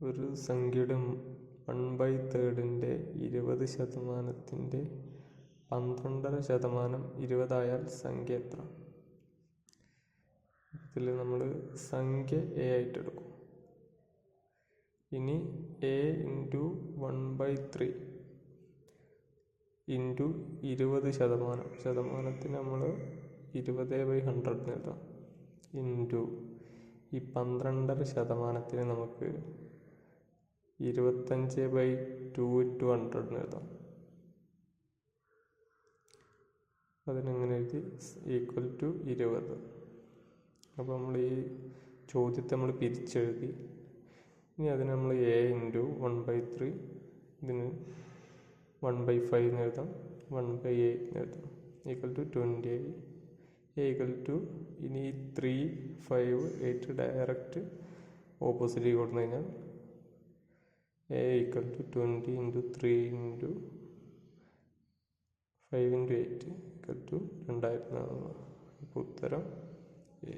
ഒരു സംഖ്യയുടെ 1/3 20% 12.5% 20 ആയാൽ സംഖ്യ എത്ര? ഇതിൽ നമ്മൾ സംഖ്യ എ ആയിട്ട് എടുക്കും. ഇനി എ ഇൻറ്റു 1/3 ഇൻറ്റു 20%. ശതമാനത്തിന് നമ്മൾ 20/100 എഴുതാം. ഇൻറ്റു ഈ 12.5% നമുക്ക് 25/2 ഇൻറ്റു 100 എഴുതാം. അതിനെങ്ങനെ എഴുതി? Equal to 20. അപ്പോൾ നമ്മൾ ഈ ചോദ്യത്തെ നമ്മൾ പിരിച്ചെഴുതി. ഇനി അതിന് നമ്മൾ എ ഇൻറ്റു 1/3 ഇതിന് 1/5 എന്ന് എഴുതാം, 1/8 എന്ന് എഴുതാം, ഈക്വൽ ടു 20 ആയി. ഈക്വൽ ടു ഇനി 3, 5, 8 ഡയറക്റ്റ് ഓപ്പോസിറ്റ് കൊടുത്തു കഴിഞ്ഞാൽ a equal to 20 into 3 into 5 into 8 equal to 2040. ഇപ്പോൾ ഉത്തരം എ.